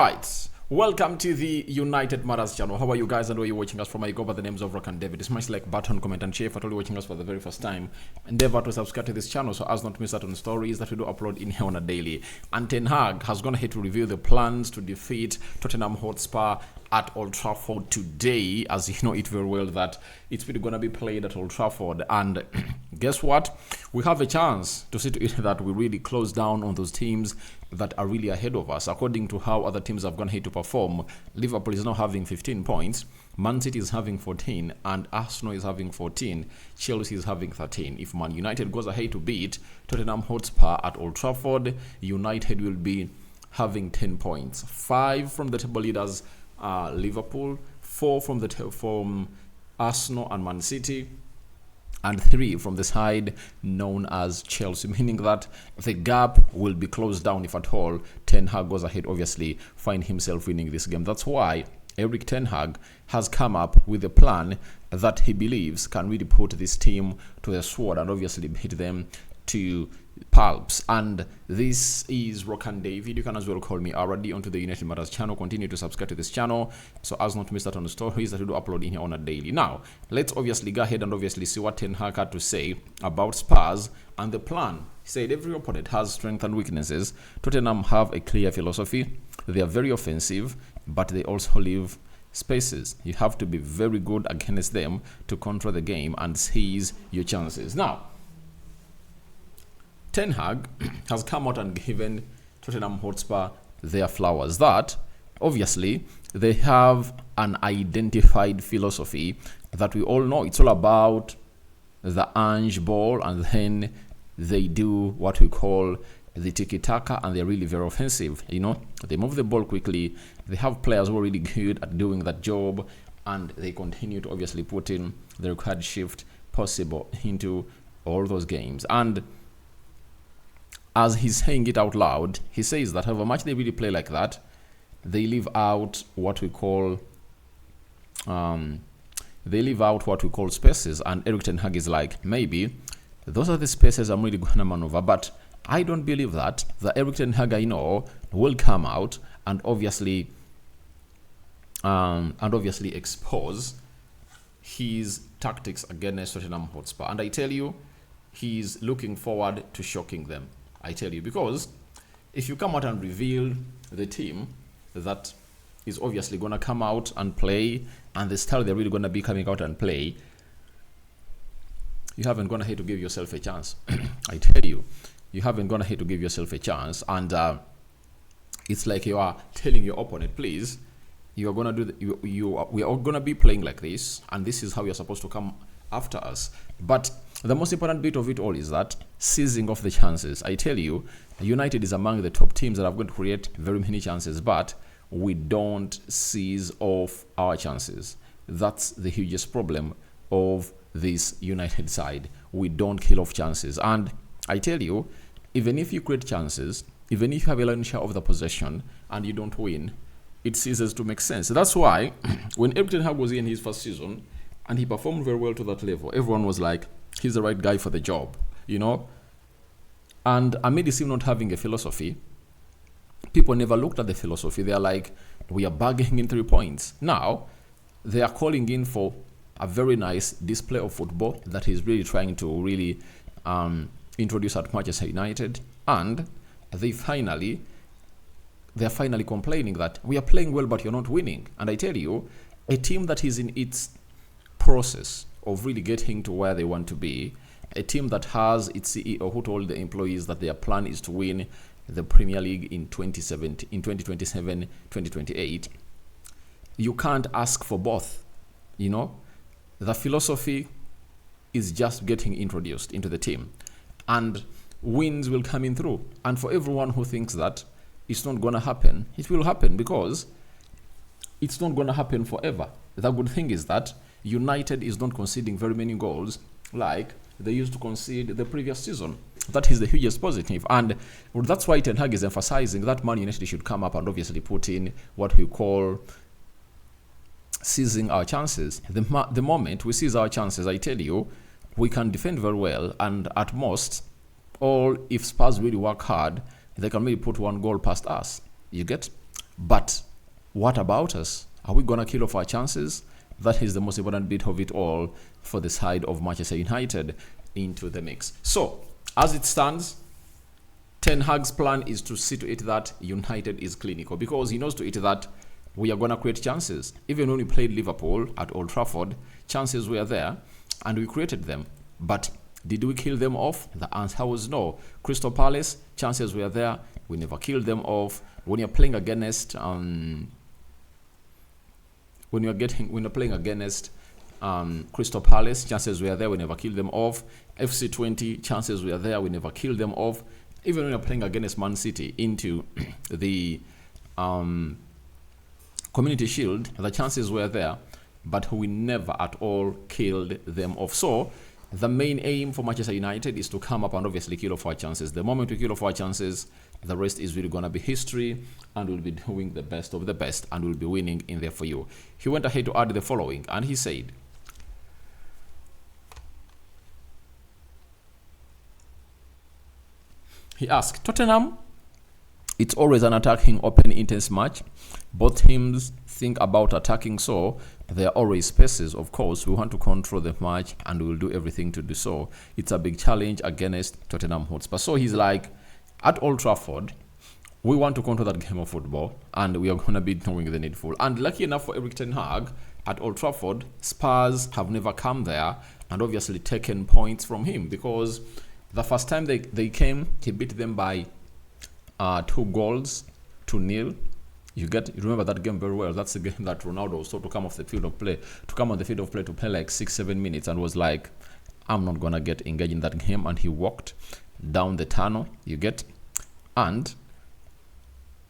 Right. Welcome to the United Matters channel. How are you guys and where are you watching us from? I go by the names of Rock and David. Smash like button, comment and share if you're watching us for the very first time. Endeavor to subscribe to this channel so as not to miss out on stories that we do upload in here on a daily. And Ten Hag has gone ahead to reveal the plans to defeat Tottenham Hotspur at Old Trafford today, as you know it very well that it's really going to be played at Old Trafford. And guess what? We have a chance to see to it that we really close down on those teams that are really ahead of us. According to how other teams have gone ahead to perform, Liverpool is now having 15 points, Man City is having 14, and Arsenal is having 14, Chelsea is having 13. If Man United goes ahead to beat Tottenham Hotspur at Old Trafford, United will be having 10 points. 5 from the table leaders, Liverpool, 4 from Arsenal and Man City, and 3 from the side known as Chelsea, meaning that the gap will be closed down if at all Ten Hag goes ahead, obviously, find himself winning this game. That's why Eric Ten Hag has come up with a plan that he believes can really put this team to the sword and obviously beat them to pulps. And this is Rock and David. You can as well call me already onto the United Matters channel. Continue to subscribe to this channel so as not to miss out on the stories that we do upload in here on a daily. Now, let's obviously go ahead and obviously see what Ten Hag had to say about Spurs and the plan. He said every opponent has strengths and weaknesses. Tottenham have a clear philosophy. They are very offensive, but they also leave spaces. You have to be very good against them to control the game and seize your chances. Now, Ten Hag has come out and given Tottenham Hotspur their flowers. That, obviously, they have an identified philosophy that we all know. It's all about the Ange ball, and then they do what we call the tiki-taka, and they're really very offensive. You know, they move the ball quickly. They have players who are really good at doing that job, and they continue to obviously put in the required shift possible into all those games. And as he's saying it out loud, he says that however much they really play like that, they leave out what we call spaces. And Eric Ten Hag is like, maybe those are the spaces I'm really gonna maneuver, but I don't believe that. The Eric Ten Hag I know will come out and obviously expose his tactics against Tottenham Hotspur. And I tell you, he's looking forward to shocking them. I tell you, because if you come out and reveal the team that is obviously going to come out and play and the style they're really going to be coming out and play, you haven't gone ahead to give yourself a chance. I tell you, you haven't gone ahead to give yourself a chance. And it's like you are telling your opponent, please, you are going to do we are going to be playing like this, and this is how you're supposed to come after us. But the most important bit of it all is that seizing off the chances. I tell you, United is among the top teams that are going to create very many chances, but we don't seize off our chances. That's the hugest problem of this United side. We don't kill off chances. And I tell you, even if you create chances, even if you have a large share of the possession and you don't win, it ceases to make sense. That's why when Eric Ten Hag was in his first season, and he performed very well to that level, everyone was like, he's the right guy for the job, you know. And amid him not having a philosophy, people never looked at the philosophy. They are like, we are bagging in 3 points. Now, they are calling in for a very nice display of football that he's really trying to really introduce at Manchester United. And they're finally complaining that we are playing well, but you're not winning. And I tell you, a team that is in its process of really getting to where they want to be, a team that has its CEO who told the employees that their plan is to win the Premier League in 2027, 2028, you can't ask for both. You know, the philosophy is just getting introduced into the team, and wins will come in through. And for everyone who thinks that it's not going to happen, it will happen, because it's not going to happen forever. The good thing is that United is not conceding very many goals like they used to concede the previous season. That is the hugest positive. And that's why Ten Hag is emphasizing that Man United should come up and obviously put in what we call seizing our chances. The moment we seize our chances, I tell you, we can defend very well, and at most, or if Spurs really work hard, they can maybe put 1 goal past us. You get? But what about us? Are we going to kill off our chances? That is the most important bit of it all for the side of Manchester United into the mix. So, as it stands, Ten Hag's plan is to see to it that United is clinical, because he knows to it that we are going to create chances. Even when we played Liverpool at Old Trafford, chances were there and we created them. But did we kill them off? The answer was no. Crystal Palace, chances were there. We never killed them off. When you're playing against Crystal Palace, chances were there. We never killed them off. FC20, chances were there. We never killed them off. Even when you're playing against Man City into the Community Shield, the chances were there, but we never at all killed them off. So the main aim for Manchester United is to come up and obviously kill off our chances. The moment we kill off our chances, the rest is really going to be history, and we'll be doing the best of the best, and we'll be winning in there for you. He went ahead to add the following, and he said, he asked, Tottenham, it's always an attacking, open, intense match. Both teams think about attacking, so there are always spaces. Of course, we want to control the match, and we will do everything to do so. It's a big challenge against Tottenham Hotspur. So he's like, at Old Trafford, we want to control that game of football, and we are going to be doing the needful. And lucky enough for Erik ten Hag, at Old Trafford, Spurs have never come there and obviously taken points from him, because the first time they came, he beat them by 2-0. You remember that game very well. That's the game that Ronaldo was told to come on the field of play to play like 6-7 minutes, and was like, I'm not gonna get engaged in that game, and he walked down the tunnel. And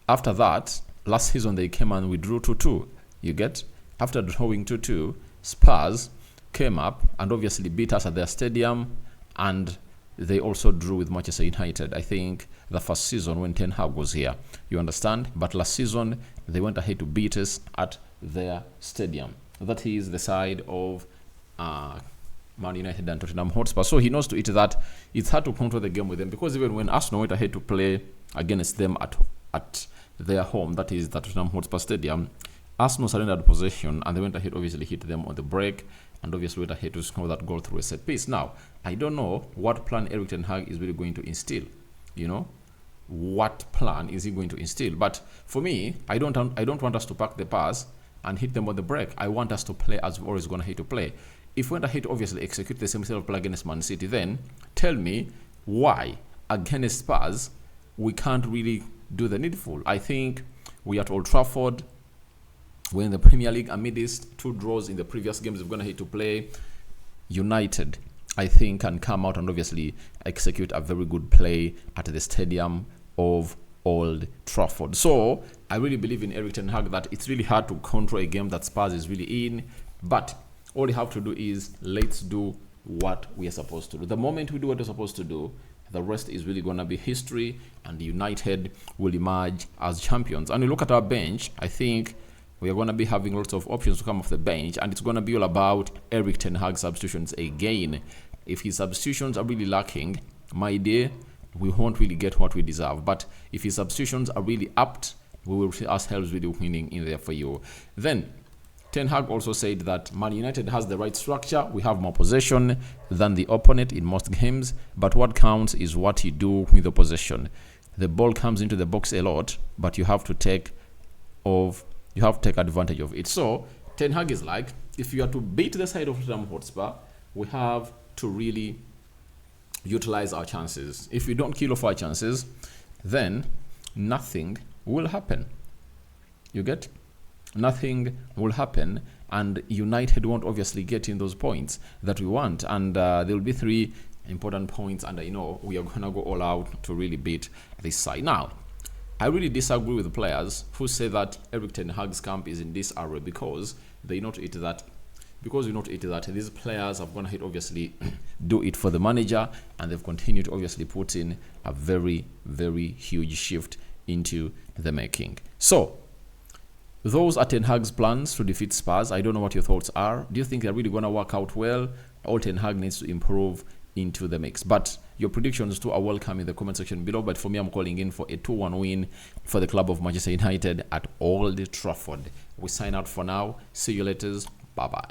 after that, last season they came and we drew 2-2. After drawing 2-2, Spurs came up and obviously beat us at their stadium, and they also drew with Manchester United, I think, the first season when Ten Hag was here. You understand? But last season, they went ahead to beat us at their stadium. That is the side of Man United and Tottenham Hotspur. So he knows to it that it's hard to control the game with them, because even when Arsenal went ahead to play against them at their home, that is the Tottenham Hotspur Stadium, Arsenal surrendered possession, and they went ahead obviously hit them on the break, and obviously went ahead to score that goal through a set piece. Now, I don't know what plan Erik ten Hag is really going to instill. What plan is he going to instill? But for me, I don't want us to pack the pass and hit them on the break. I want us to play as we're always going to hate to play. If we went ahead to obviously execute the same style of play against Man City, then tell me why against Spurs we can't really do the needful. I think we are at Old Trafford. We're in the Premier League amidst 2 draws in the previous games we're going to hate to play. United, I think, can come out and obviously execute a very good play at the stadium of Old Trafford. So I really believe in Erik ten Hag that it's really hard to control a game that Spurs is really in, but all you have to do is let's do what we are supposed to do. The moment we do what we're supposed to do, the rest is really going to be history, and United will emerge as champions. And you look at our bench, I think we are going to be having lots of options to come off the bench, and it's going to be all about Erik ten Hag's substitutions again. If his substitutions are really lacking, my dear, we won't really get what we deserve. But if his substitutions are really apt, we will see ourselves really winning in there for you. Then, Ten Hag also said that Man United has the right structure. We have more possession than the opponent in most games, but what counts is what you do with the possession. The ball comes into the box a lot, but you have to take advantage of it. So Ten Hag is like, if you are to beat the side of Tottenham Hotspur, we have to really utilize our chances. If we don't kill off our chances, then nothing will happen. Nothing will happen, and United won't obviously get in those points that we want, and there will be 3 important points, and I know we are gonna go all out to really beat this side. Now, I really disagree with the players who say that Erik ten Hag's camp is in disarray, because we know to it that these players have gone ahead obviously do it for the manager, and they've continued to obviously put in a very, very huge shift into the making. So those are Ten Hag's plans to defeat Spurs. I don't know what your thoughts are. Do you think they're really going to work out well? All Ten Hag needs to improve into the mix. But your predictions too are welcome in the comment section below. But for me, I'm calling in for a 2-1 win for the club of Manchester United at Old Trafford. We sign out for now. See you later. Bye bye.